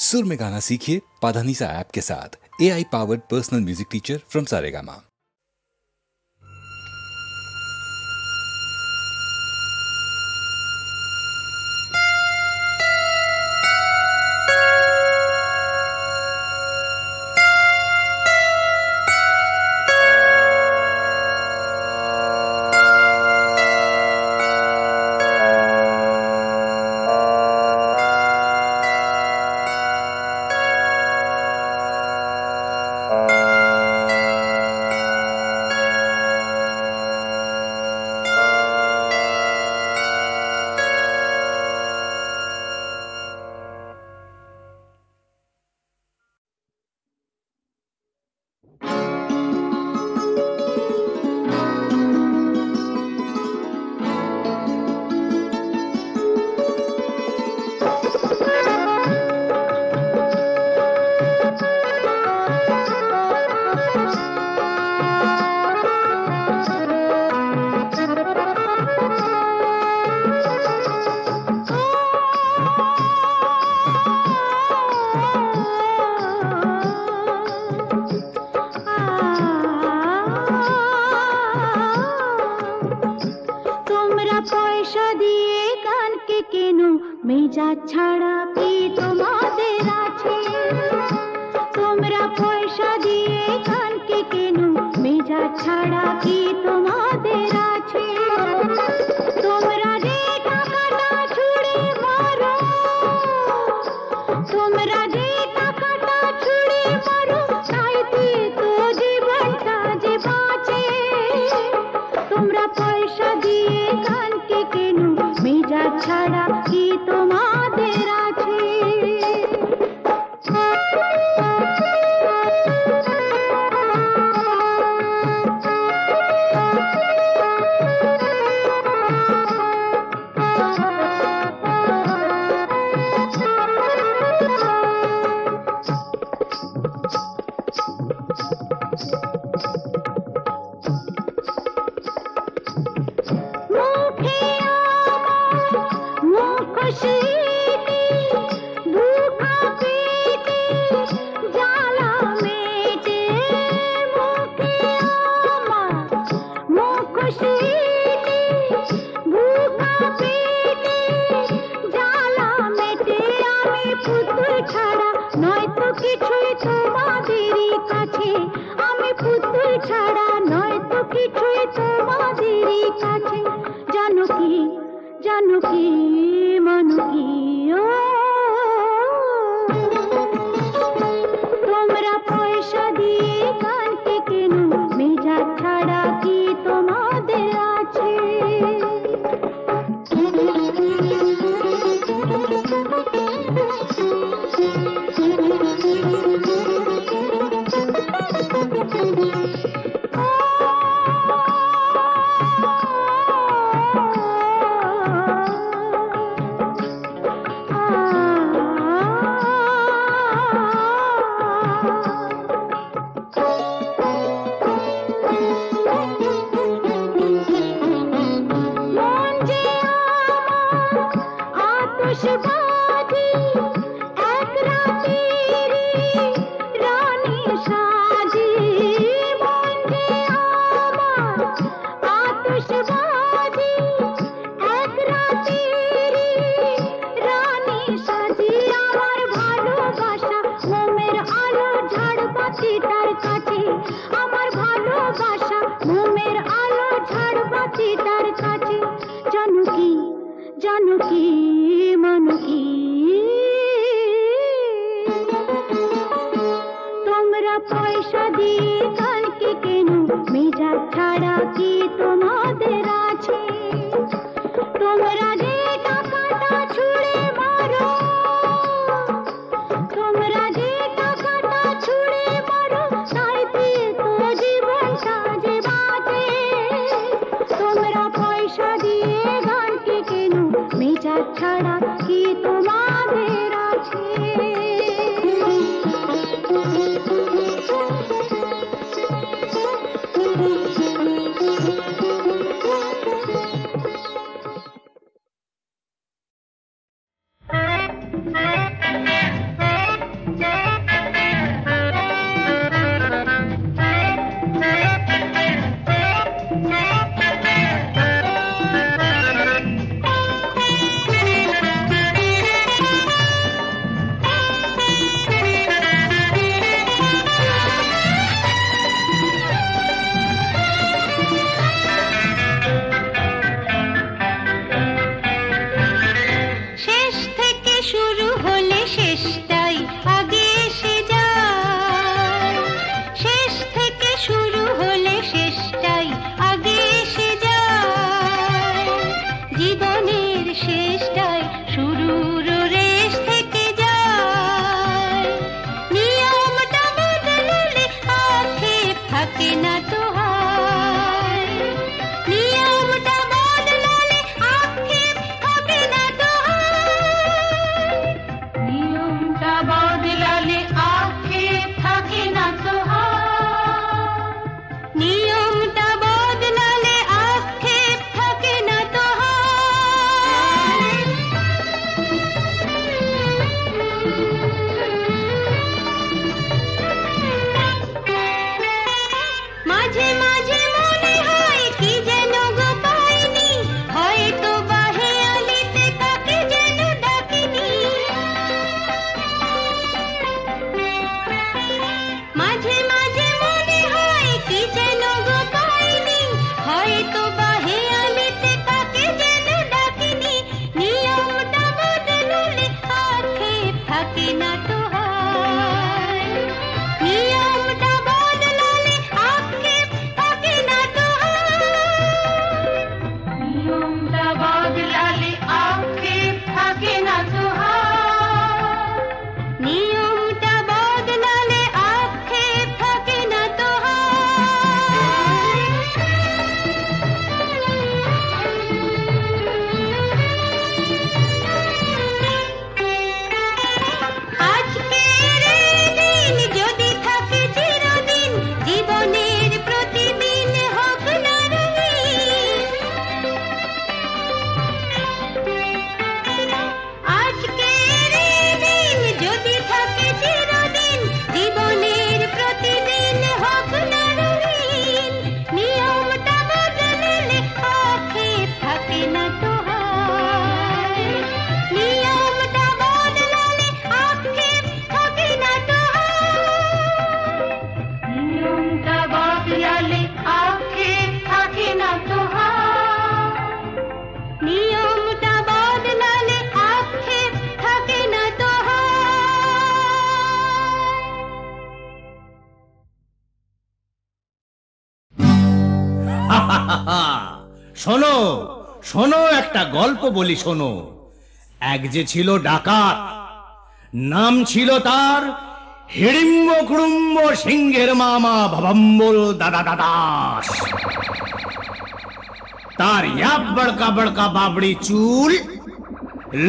सुर में गाना सीखिए पाधानीसा ऐप के साथ। AI powered personal music teacher from Saregama. না তো হয়, নিয়মটা বদলালে আক্ষেপ থাকে না তো হয়, নিয়মটা বদলালে আক্ষেপ থাকে না তো হয়, নিয়মটা বদলালে আক্ষেপ থাকে না তো আজকের দিন যদি থাকে চিরদিন, জীবনের প্রতিদিন হোক না রঙিন। আজকের দিন যদি থাকে চিরদিন, জীবনের প্রতিদিন হোক না রঙিন, নিয়মটা বদলালে আক্ষেপ থাকে না তো হয়, নিয়মটা বদলালে আক্ষেপ থাকে না তো হয়, নিয়মটা বদলালে আক্ষেপ থাকে না তো হয়, নিয়মটা বদলালে আক্ষেপ থাকে না তো শোনো শোনো, একটা গল্প বলি শোনো। এক যে ছিল ডাকাত, নাম ছিল তার হিড়িম্ব কুড়ুম্ব সিংহের মামা ভবম্বল দাদা দাদাস। তার ইয়াব বড়কা বড়কা বাবড়ি চুল,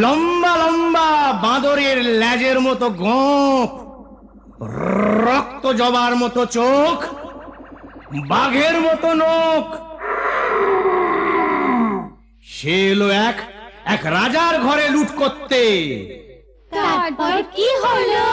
লম্বা লম্বা বাঁদরের লেজের মতো গোঁফ, রক্ত জবার মতো চোখ, বাঘের মতো নখ। সে এলো এক রাজার ঘরে লুট করতে। তারপর কি হলো?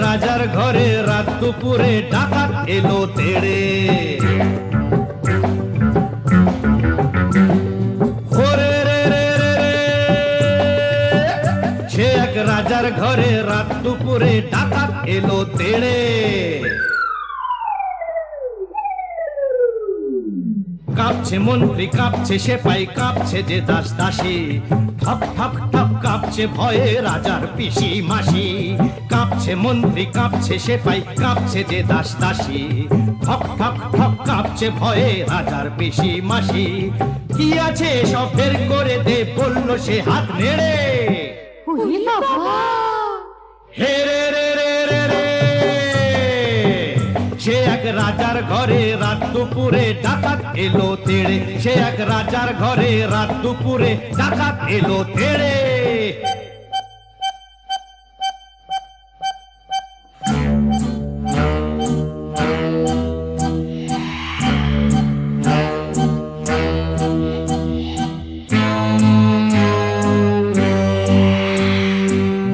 রাজার ঘরে রাত দুপুরে ডাকাত এলো তেড়ে। সে এক রাজার ঘরে রাত দুপুরে ডাকাত এলো তেড়ে। কাঁপছে মন্ত্রী, কাঁপছে সেপাই, কাঁপছে যে দাস দাসী, ঠক ঠক ঠক কাঁপছে ভয়ে রাজার পিসি মাসি। কাঁপছে মন্ত্রী, কাঁপছে সেপাই, কাঁপছে যে দাস দাসী, ঠক ঠক ঠক কাঁপছে ভয়ে রাজার পিসি মাসি। কি আছে সব বের করে দে, বলল সে হাত নেড়ে। হে রে রে রে রে রে, সে এক রাজার ঘরে রাত দুপুরে ডাকাত এলো তেড়ে। সে এক রাজার ঘরে রাত দুপুরে ডাকাত এলো তেড়ে।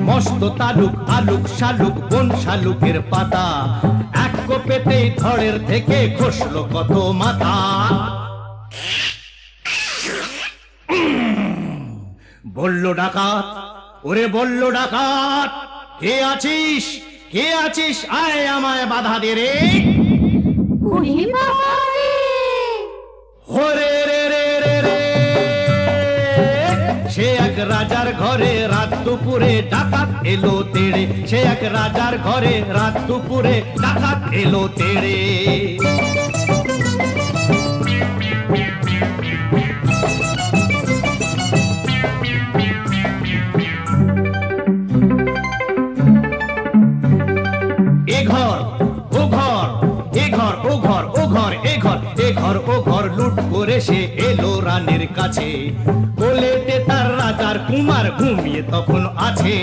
মস্ত তালুক আলুক শালুক বন শালুকের পাতা, এক কোপেতেই ধড়ের থেকে খসলো কত মাথা। বলল ডাকাত, ওরে বলল ডাকাত, কে আছিস কে আছিস, আয় আমায় বাধা দে রে। হরে রে রে রে রে, সে এক রাজার ঘরে রাত দুপুরে ডাকাত এলো তেড়ে। সে এক রাজার ঘরে রাত দুপুরে ডাকাত এলো তেড়ে। এ ঘর ও ঘর, এ ঘর ও ঘর, ও ঘর এ ঘর, এ ঘর ও ঘর লুট করে সে এলো রানীর কাছে। কোলেতে তার রাজার কুমার ঘুমিয়ে তখন আছে।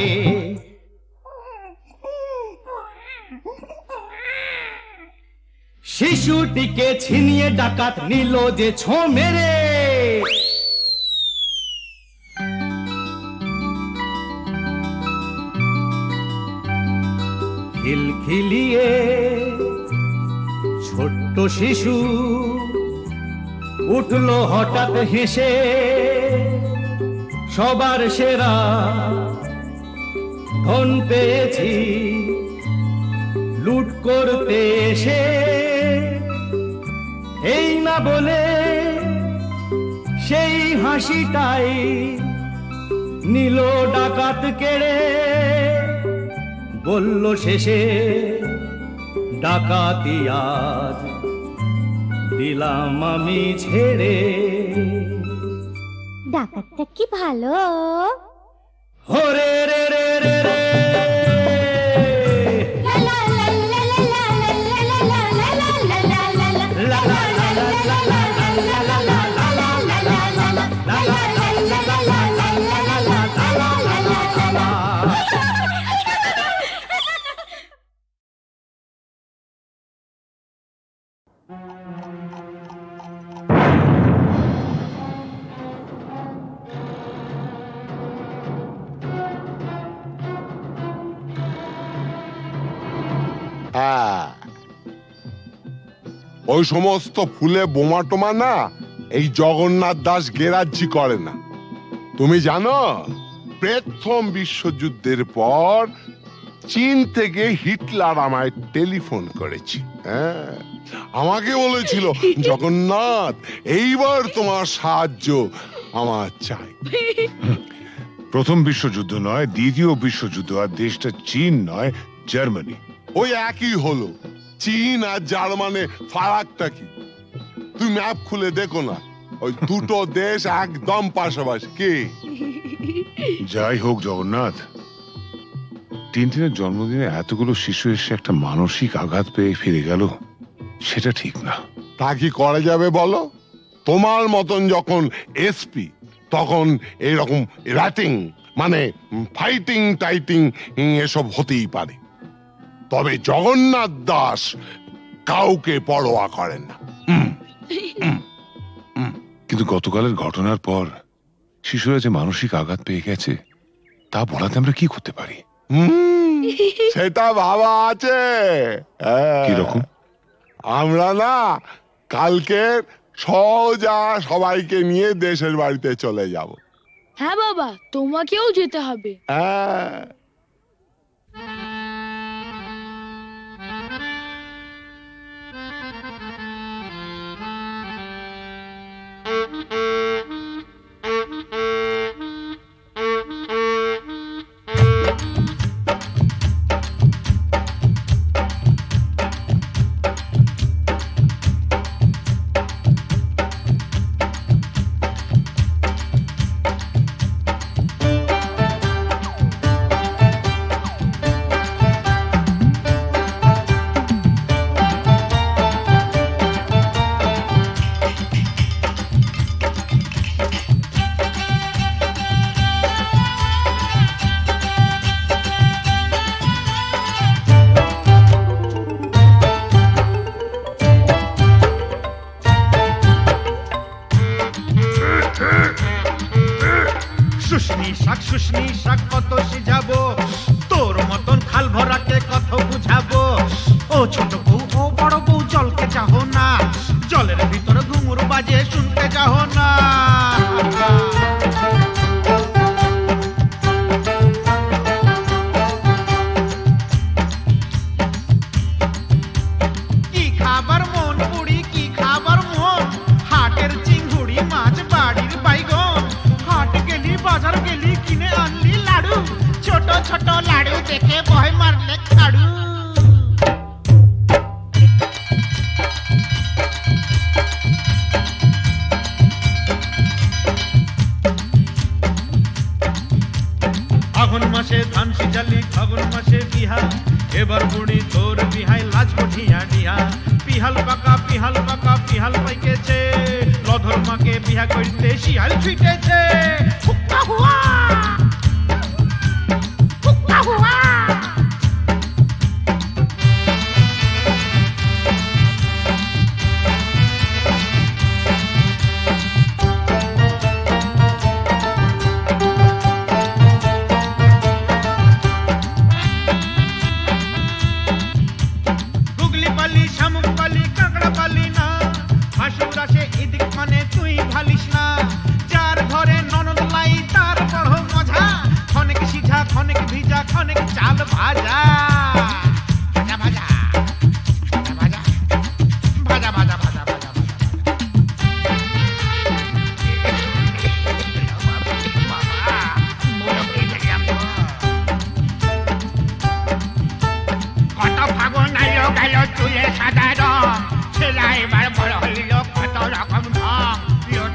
শিশুটিকে ছিনিয়ে ডাকাত নিল যে ছো মেরে। খিলখিলিয়ে ছোট্ট শিশু উঠলো হঠাৎ হেসে, সবার সেরা ধন পেয়েছি লুট করতে এসে। এই না বলে সেই হাসিটাই নিল ডাকাত কেড়ে, বলল শেষে ডাকাতি আজ দিলাম আমি ছেড়ে। ডাকাতটা কি ভালো। হরে রে রে রে রে ওই সমস্ত ফুলে বোমা টোমা না এই জগন্নাথ দাস গেরাজ্জি করে না। তুমি জানো প্রথম বিশ্বযুদ্ধের পর চীন থেকে হিটলার আমায় টেলিফোন করেছে। হ্যাঁ, আমাকে বলেছিল জগন্নাথ এইবার তোমার সাহায্য আমার চাই। প্রথম বিশ্বযুদ্ধ নয়, দ্বিতীয় বিশ্বযুদ্ধ, আর দেশটা চীন নয়, জার্মানি। ওই একই হলো। চীন আর জার্মানে ফারাকটা কি? তুই ম্যাপ খুলে দেখো না, ওই দুটো দেশ একদম পাশাপাশি। কি যাই হোক জগন্নাথ, টিনটিনের জন্মদিনে এতগুলো শিশু এসে একটা মানসিক আঘাত পেয়ে ফিরে গেল, সেটা ঠিক না। তা কি করা যাবে বলো? তোমার মতন যখন এসপি তখন এরকম র্যাটিং মানে ফাইটিং টাইটিং এসব হতেই পারে, তবে জগন্নাথ দাস কাউকে পরোয়া করেন না। কিন্তু গতকালের ঘটনার পর শিশুরা যে মানসিক আঘাত পেয়ে গেছে তা বলাতে আমরা কি করতে পারি? সেটা ভাবা আছে। কিরকম? আমরা না কালকে সোজা সবাইকে নিয়ে দেশের বাড়িতে চলে যাব। হ্যাঁ বাবা, তোমাকেও যেতে হবে। হ্যাঁ, শুশনি শাক কত সিজাবো, তোর মতন খাল ভরাকে কত বুঝাবো। ও ছোট বউ ও বড় বউ জলকে চাহো না, জলের ভিতরে ঘুঙুর বাজে শুনতে যাও না। কি খাবার মন পুরি, কি খাবার মন, হাটের চিংড়ি মাছ বাড়ির বাইগন, হাট গেলি বাজার গেলি কিনে আনলি লাড়ু, ছোট ছোট লাড়ু দেখে ভয় মারলে খাড়ু। আগুন মাসে ধান সিজালি, ফাগুন মাসে বিহা, এবার বুড়ি তোর বিহাই লাজ কঠিয়া ডিহা। পিহাল পাকা পিহাল পাকা পিহাল পাইকেছে, লধর মাকে বিহা করতে শিয়াল ছুটেছে। হুক্কা হুয়া হুক্কা হুয়া। জানিস না যার ঘরে ননদ লাই তার বড় মজা খনেক সিঝা খনেক ভিজা খনেক চাল ভাজা ভাজা ভাজা ভাজা ভাজা ভাজা ভাজা ভাজা কত ফাগুন আইলো গেল চুলে সাদা রং ছেলা এবার বড় হইল কত রকম ঢং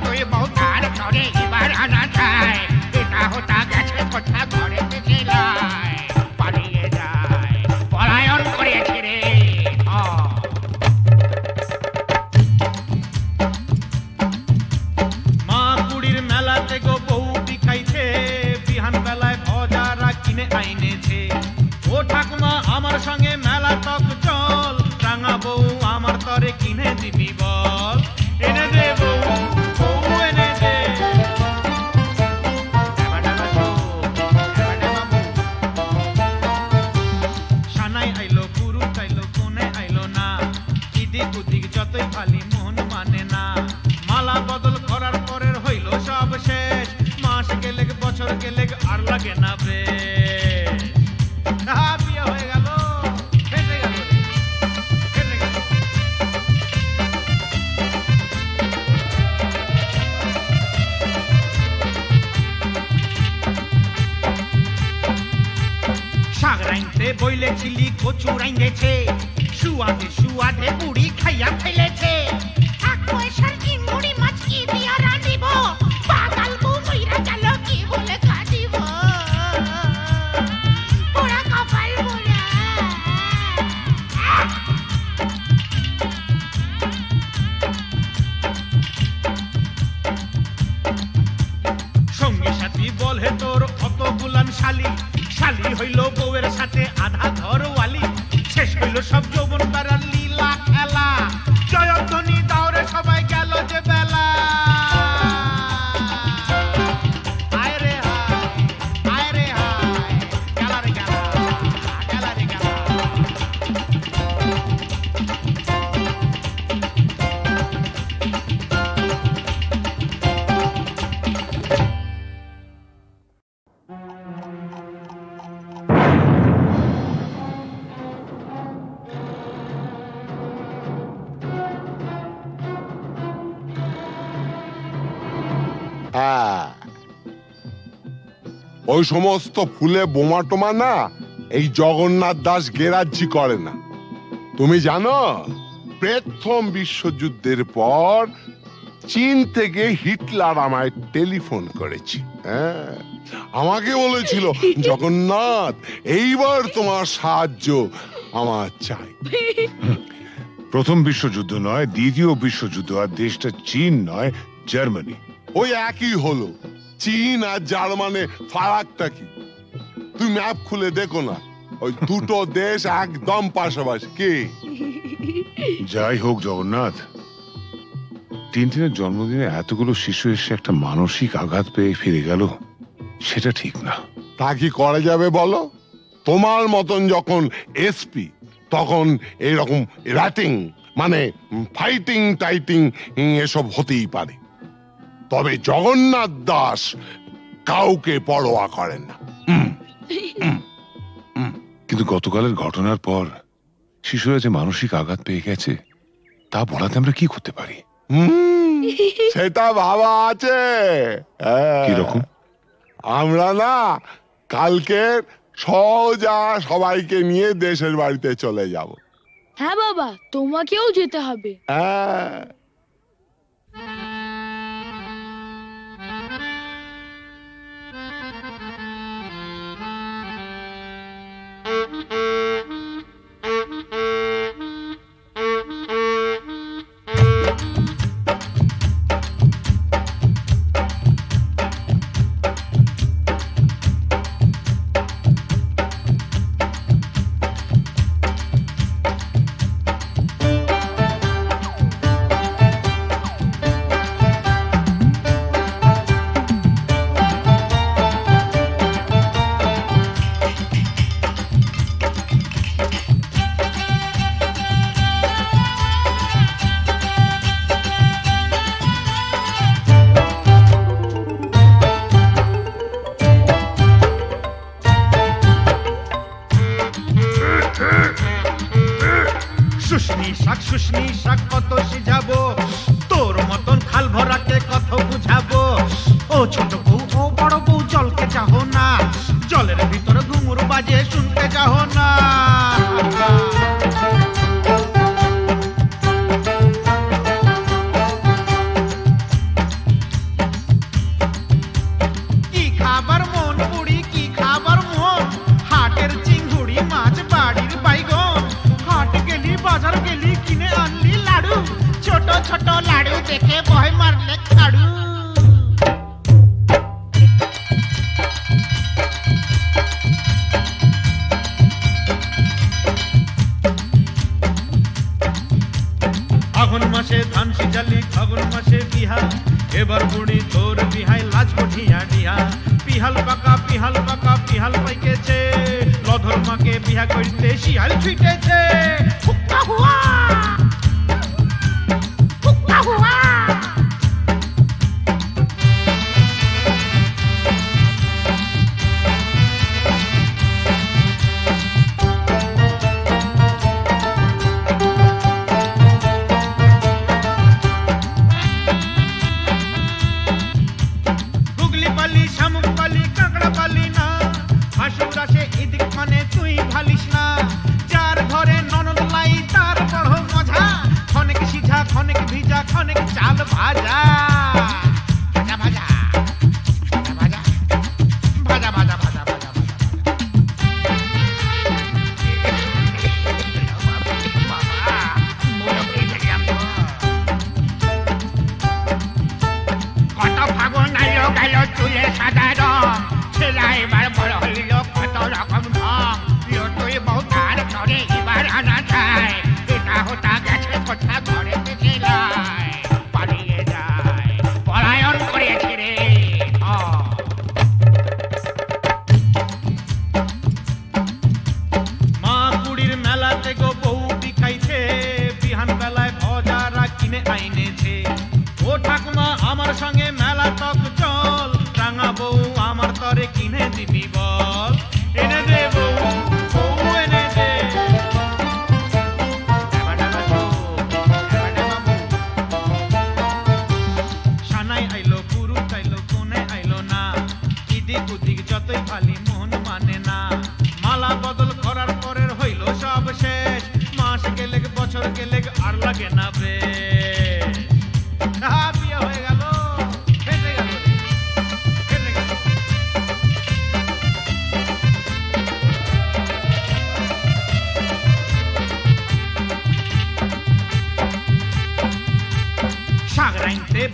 তুই বউ তার ঘরে এবার আনা যায় এটা হতা গেছে কোথা ঘরে থেকে লাই পালিয়ে যায় পলায়ন করেছে রে মা কুড়ির মেলাতে গো বউ বিকাইছে বিহান বেলায় ভজারা কিনে আইনেছে ও ঠাকুমা আমার সঙ্গে মেলা টক চল রাঙা বউ আমার তরে কিনে দিবি বল এনে দে বউ বউ এনে দে সানাই আইলো গুরু চাইলো কোনে আইলো না ইদিক উদিক যতই খালি মন মানে না মালা বদল করার পরের হইল সব শেষ মাস গেলে বছর গেলে আর লাগে না বেশ বিয়ে হয়ে গেল ফেটে গেল ফেটে গেল শাক রাইনতে বইলেছিলি কচু রাইন্দেছে সুয়াদে সুয়াদে বুড়ি খাইয়া ফেলেছে এক পয়সার চিংড়ি মাছ কি দিয়া রাঁধিব পাগল বউ মইরা গেল কি বলে কাঁদিব পোড়া কপাল পোড়া সঙ্গী সাথী বলে তোর অত গুলান শালি শালি হইল বউয়ের সাথে আধা ঘরওয়ালি শেষ হইল সব যৌবন তারা লীলা খেলা জয়ধ্বনি দাওরে সবাই গেল যে বেলা আয় রে হায় গেলা রে গেলা গেলা রে গেলা ওই সমস্ত ফুলে বোমা টোমা না এই জগন্নাথ দাস গেরাজ্জি করে না। তুমি জানো প্রথম বিশ্বযুদ্ধের পর চীন থেকে হিটলার আমায় টেলিফোন করেছে। হ্যাঁ, আমাকে বলেছিল জগন্নাথ এইবার তোমার সাহায্য আমার চাই। প্রথম বিশ্বযুদ্ধ নয়, দ্বিতীয় বিশ্বযুদ্ধ, আর দেশটা চীন নয়, জার্মানি। ওই একই হলো, চীন আর জার্মানে ফারাকটা কি? তুমি ম্যাপ খুলে দেখো না, ওই দুটো দেশ একদম পাশাপাশি। কি যাই হোক জগন্নাথ, টিনটিনের জন্মদিনে এতগুলো শিশু এসে একটা মানসিক আঘাত পেয়ে ফিরে গেল, সেটা ঠিক না। তা কি করা যাবে বলো? তোমার মতন যখন এসপি তখন এইরকম র্যাটিং মানে ফাইটিং টাইটিং এসব হতেই পারে, তবে জগন্নাথ দাস কাউকে পরোয়া করেন না। কিন্তু গতকালের ঘটনার পর শিশুরা যে মানসিক আঘাত পেয়ে গেছে, তা বলাতে আমরা কি করতে পারি? সেটা ভাবা আছে। কিরকম? আমরা না কালকে সোজা সবাইকে নিয়ে দেশের বাড়িতে চলে যাব। হ্যাঁ বাবা, তোমাকেও যেতে হবে। হ্যাঁ, দেখে ভয় মারলে খাড়ু। আঘন মাসে ধান সিজালি ফাগুন মাসে বিহা, এবার বুড়ি তোর বিহাই লাজ কঠিয়া ডিহা। পিহাল পাকা পিহাল পাইকেছে, লধর মাকে বিহা করতে শিয়াল ছুটেছে। হুক্কা হুয়া হুক্কা হুয়া।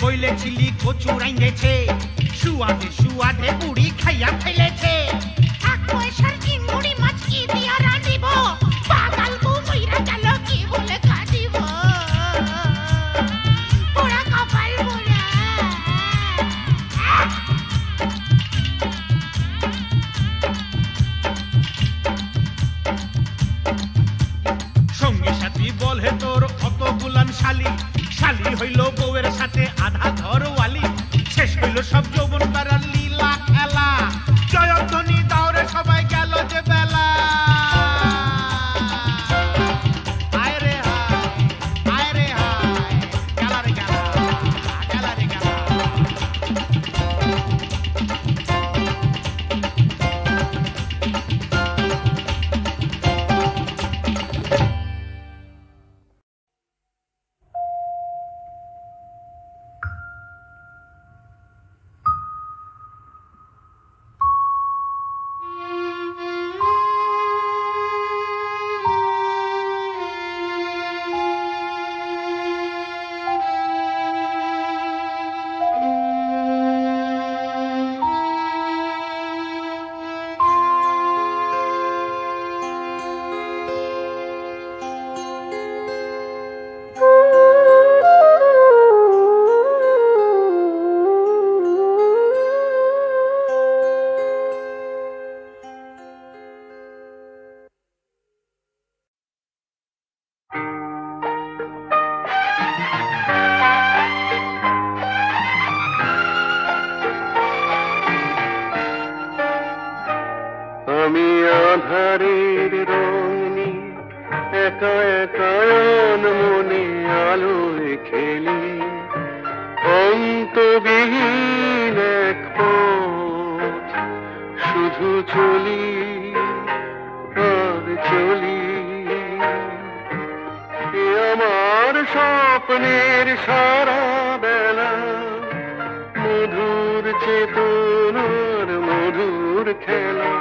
বইলেছিলি কচু রাইঁধেছে, সুয়াদে সুয়াদে বুড়ি খাইয়া ফেলেছে। এক পয়সার চিংড়ি মাছ কি দিয়া রাঁধিব, পাগাল বউ মইরা গেল কি বলে কাঁদিব। পোড়া কপাল পোড়া। সঙ্গী সাথী বলে তোর অত গুলান শালি, শালি হইল বউয়ের সাথে আধা ঘরওয়ালি। শেষ হইল সব যৌবন পাড়ার লীলা খেলা, জয়ধ্বনি দাওরে সবাই গেল যে বেলা। আয় রে হায় গেলা রে গেলা, গেলা রে গেলা। আমি আধারের রঙে একা একা মনে আলোয় খেলি, অন্তবিহীন এক পথ শুধু চলি আর চলি। আমার স্বপ্নের সারা বেলা মধুর চেতনার মধুর খেলা।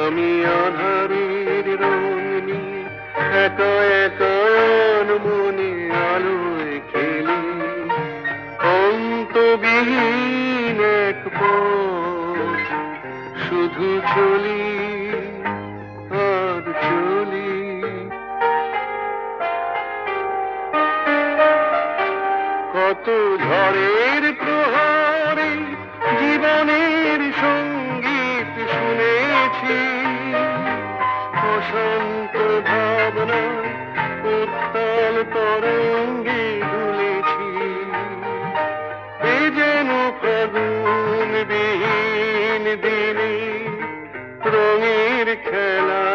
আমি আধারের রং নিয়ে একা একা মনে আলোয় খেলি। বিহীন এক পথ, শুধু চলি আর চলি। কত ঝড়ের প্রহরে জীবনের সঙ্গীত শুনেছি, অশান্ত ভাবনা উত্তাল তরঙ্গে দুলেছি। এ যেন ফাগুন বিহীন দিনে রঙের খেলা,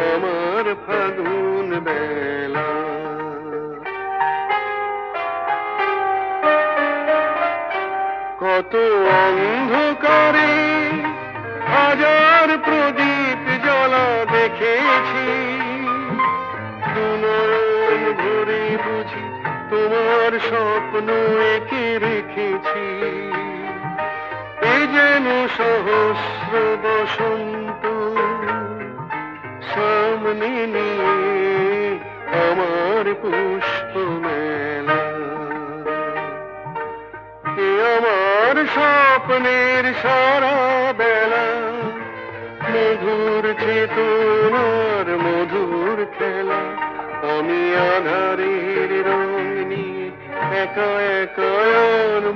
আমার ফাগুন বেলা। কত অন্ধকারে হাজার প্রদীপ জ্বলা দেখেছি, দুনয়ন ভরে বুঝি তোমার স্বপ্ন এঁকে রেখেছি। এ যেন সহস্র বসন্ত সামনে নিয়ে আমার পুষ্প মেলা। এ আমার স্বপ্নের সারা বেলা, মধুর চেতনার মধুর খেলা। আমি আধারের রং নিয়ে একা একা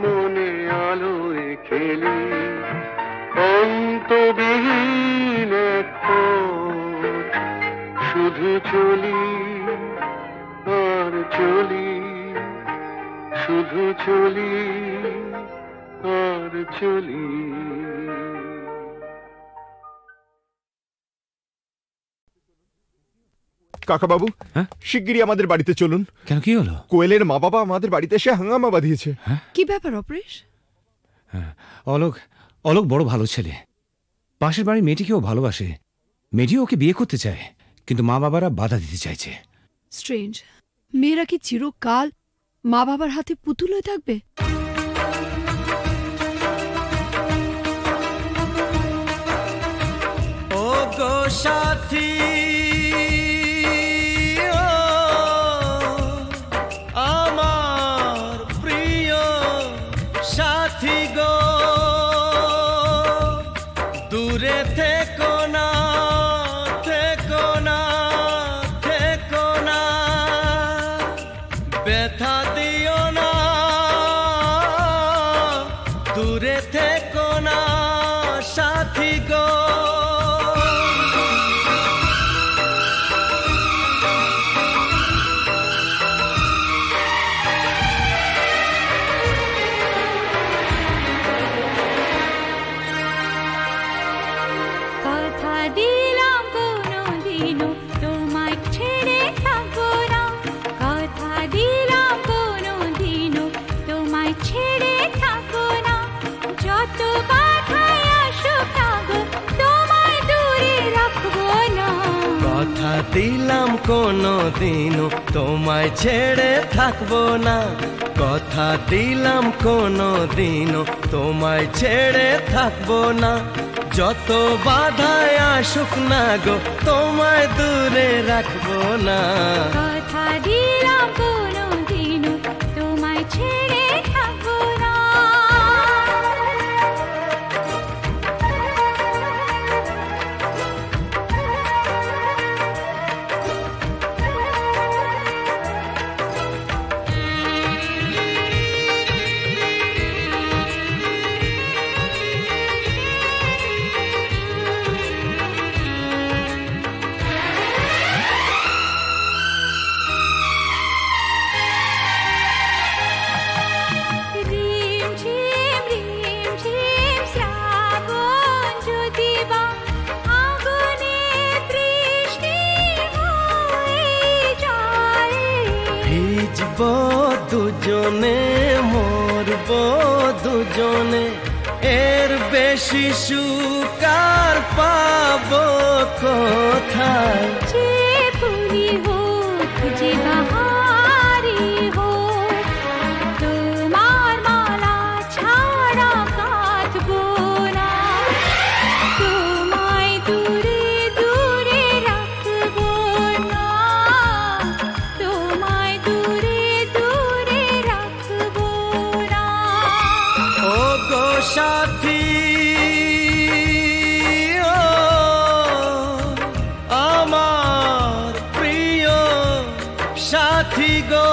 মনে আলোয় খেলি, অন্তবিহীন এক পথ, শুধু চলি আর চলি, শুধু চলি আর চলি। কাকা বাবু, শিগগিরই আমাদের বাড়িতে চলুন। কেন, কি হলো? কোয়েলের মা বাবা আমাদের বাড়িতে এসে হাঙ্গামা বাঁধিয়েছে। কি ব্যাপার অপরেশ? অলোক অলোক বড় ভালো ছেলে, পাশের বাড়ির মেয়েটিকেও ভালোবাসে, মেয়েটিও ওকে বিয়ে করতে চায়, কিন্তু মা বাবারা বাধা দিতে চাইছে। স্ট্রেঞ্জ, মেয়েরা কি চিরকাল মা বাবার হাতে পুতুল হয়ে থাকবে? ও গো সাথী, আমার প্রিয় সাথী গো, দূরে থেকো না, থেকো না, থেকো না, ব্যথা দিও না, দূরে থেকো না সাথী গো। কথা দিলাম কোনোদিনও তোমায় ছেড়ে থাকবো না, কথা দিলাম কোনোদিনও তোমায় ছেড়ে থাকবো না, যত বাধাই আসুক না গো তোমায় দূরে রাখবো না। কথা দিলাম কোনোদিনও তোমায় ছেড়ে থাকবো না, কথা দিলাম কোনোদিনও তোমায় ছেড়ে থাকবো না, যত বাধায় আসুক না গো তোমায় দূরে রাখবো না। কথা দিলাম কোনোদিনও তোমায় ছেড়ে থাকবো না। দুজনে মরব দুজনে, এর বেশি সুখ আর পাবো কোথায়? যে ফুলি হোক যে বাহারি হোক, তোমার মালা ছাড়া কাঁদবো না, তোমায় দূরে দূরে রাখবো না, তোমায় দূরে দূরে রাখবো না। সাথী ও আমার প্রিয় সাথী গো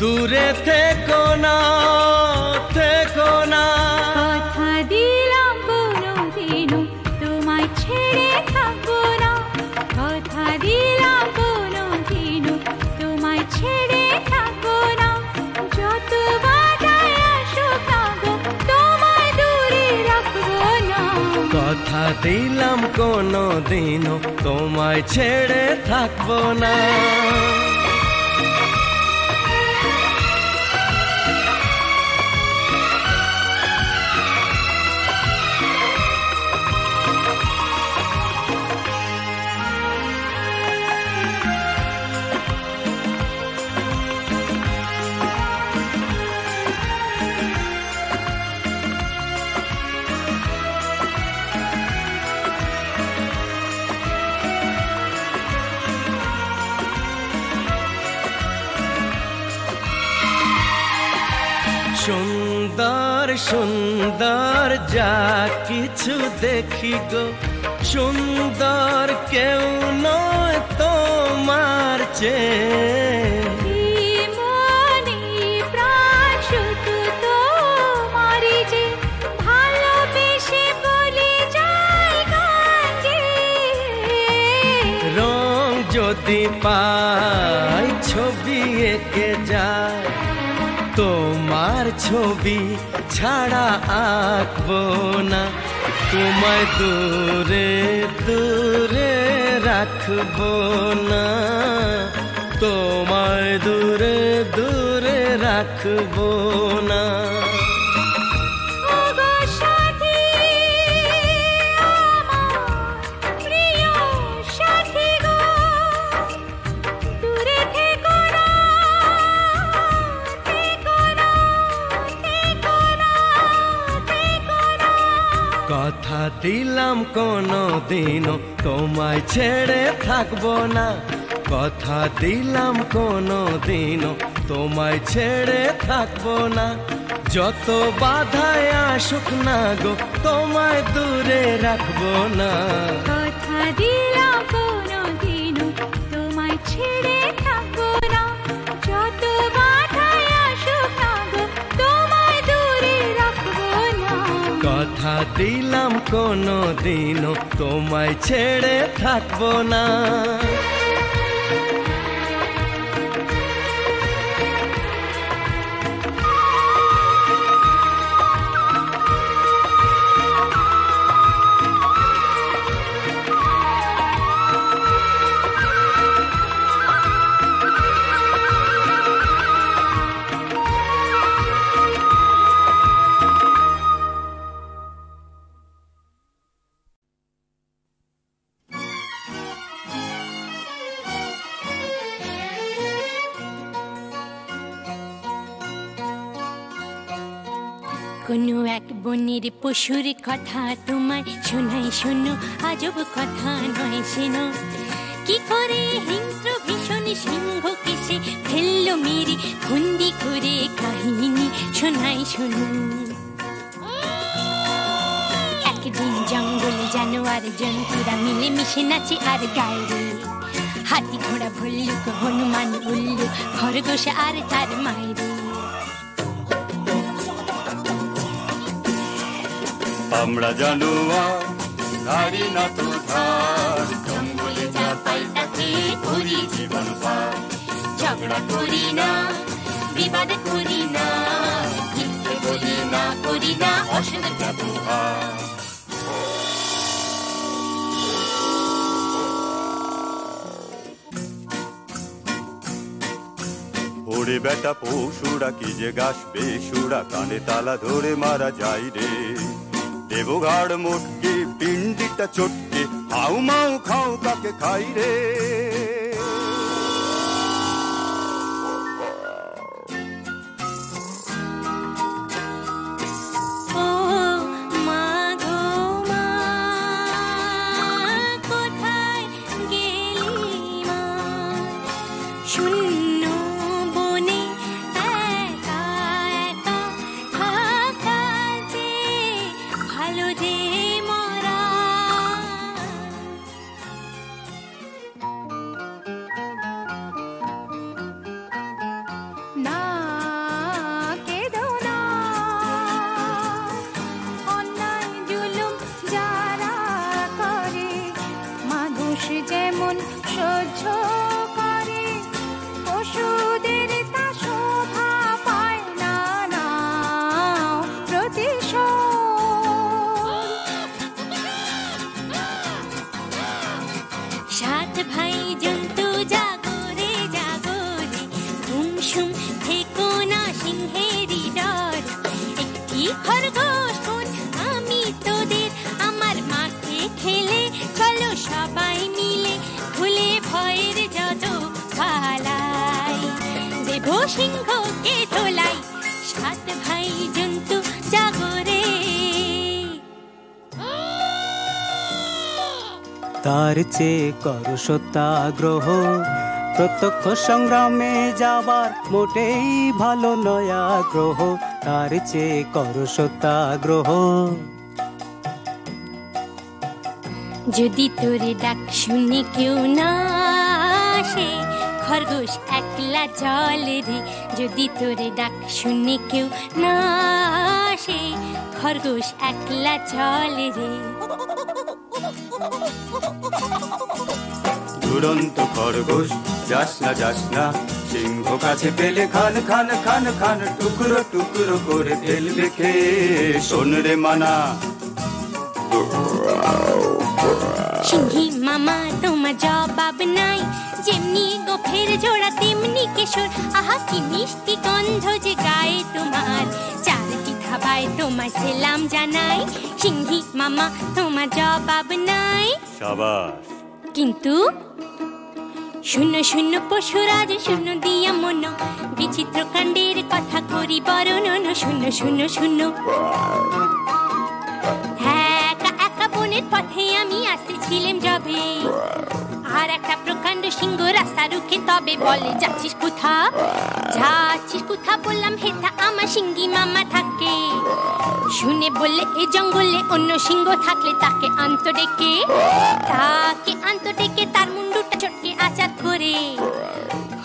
দূরে থেকো না থেকো না কথা দিলাম কোনোদিনও তোমায় ছেড়ে থাকবো না কথা দিলাম কোনোদিনও তোমায় ছেড়ে থাকবো না যত বাধাই আসুক না গো তোমায় দূরে রাখবো না কথা দিলাম কোনোদিনও তোমায় ছেড়ে থাকবো না সুন্দর সুন্দর যা কিছু দেখি গো সুন্দর কেউ নয় তোমার চেয়ে মনে প্রাণ শুধু তোমারই যে ভালোবেসে বলে যায় গান গেয়ে। রং যদি পাই ছবি এঁকে যায় তোমার ছবি ছাড়া আঁকবো না তোমায় দূরে দূরে রাখবো না তোমায় দূরে দূরে রাখবো না ওগো সাথী আমার প্রিয় সাথী গো দূরে থেকো না থেকো না থেকো না থেকো না কথা দিলাম কোনোদিনও তোমায় ছেড়ে থাকবো না কথা দিলাম কোনোদিনও তোমায় ছেড়ে থাকবো না যত বাধায় আসুক না গো তোমায় দূরে রাখবো না কথা দিলাম কোনোদিনও তোমায় ছেড়ে থাকবো না যত বাধাই আসুক না গো তোমায় দূরে রাখবো না কথা দিলাম কোনোদিনও তোমায় ছেড়ে থাকবো না কোনো এক বনের পশুর কথা তোমায় শোনাই শোনো আজব কথা নয় শোনো কি করে হিংস্র ভীষণ সিংহকে সে ফেললো মেরে বন্দি করে কাহিনী শোনাই শোনো একদিন জঙ্গলে জানোয়ার জন্তুরা মিলে মিশে নাচে আর গায়ে হাতি ঘোড়া ভল্লুক হনুমান উল্লু খরগোশ আর তার মায়ের আমরা জানোয়ার ধারি না তো ধার জঙ্গলে যা পাই তাতে করি জীবন পার ঝগড়া করি না বিবাদ করি না মিথ্যে বলি না করি না অসৎ ব্যবহার ওরে বেটা পশুরা কি যে গাছ বেসুরা কানে তালা ধরে মারা যায় রে দেবঘাড় মোটকে পিন্ডিটা চটকে হাউ মাউ খাও কাকে খাই রে শূন্য বনে একা একা সিংহকে দোলাই, 7 ভাই জন্তু জাগরে। তার চেয়ে করো সত্যাগ্রহ, প্রত্যক্ষ সংগ্রামে যাবার মোটেই ভালো নয় আগ্রহ। তার চেয়ে করো সত্যাগ্রহ। যদি তোরে ডাক শুনে কেউ না আসে, খরগোশ একলা চলে রে। যদি তোরে ডাক শুনে কেউ না আসে, খরগোশ একলা চলে রে। দুরন্ত খরগোশ যাস না, সিংহ কাছে পেলে খান খান খান খান, টুকরো টুকরো করে ফেলবে খেয়ে, শোন রে মানা। সিংহী মামা তোমার জবাব নাই, যেমনি গোফের জোড়া তেমনি কেশর। আহা কি মিষ্টি গন্ধ যে গায়ে তোমার, চারটি ধাবায় তোমায় সেলাম জানাই। সিংহী মামা তোমার জবাব নাই। সাবাস। কিন্তু শূন্য শূন্য পশুরাজ শূন্য দিয়া মন, বিচিত্র কাণ্ডের কথা করি বর্ণন। শূন্য শূন্য শূন্য। একা একা বনের পথে আমি আসতেছিলাম যবে, আর একটা প্রকাণ্ড সিংহ রাস্তা রুখে তবে বলে, যাচ্ছিস কোথা? যাচ্ছিস কোথা বললাম, হেথা আমার সিংহী মামা থাকে। শুনে বললে এ জঙ্গলে অন্য সিংহ থাকলে তাকে আন্ত ডেকে, তার মুন্ডুটা চটকে আচার করে,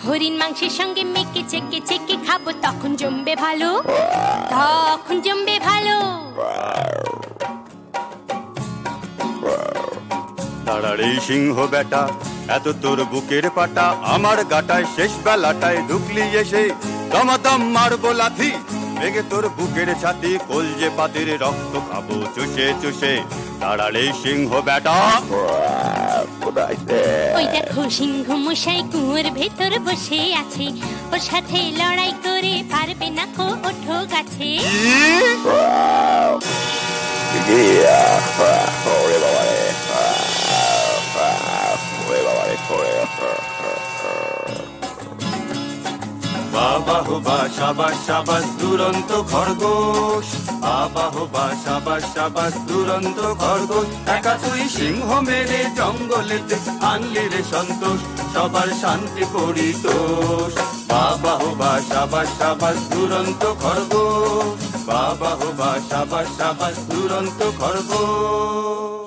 হরিণ মাংসের সঙ্গে মেখে চেকে চেকে খাবো, তখন জমবে ভালো, তখন জমবে ভালো। তাড়াড়ি সিংহ বেটা, এত তোর বুকের পাটা, আমার গাটায় শেষ বেলাটায় ঢুকলি এসে, দমাদম মারবো লাথি, ভেঙে তোর বুকের ছাতি, কলজে পাতির রক্ত খাবো চুষে চুষে। তাড়াড়ি সিংহ বেটা। ওই দেখো সিংহ মশাই কুয়োর ভেতর বসে আছে, ওর সাথে লড়াই করে পারবে না কো, ওঠো গাছে। বাবা হো বা সাবাস সাবাস দুরন্ত খরগোশ, বাবা হো বা সাবাস সাবাস দুরন্ত খরগোশ। একা তুই সিংহ মেরে জঙ্গলেতে আনলি রে সন্তোষ, সবার শান্তি পরিতোষ। বাবা হো বা সাবাস সাবাস দুরন্ত খরগোশ, বাবা হো বা সাবাস সাবাস দুরন্ত খরগোশ।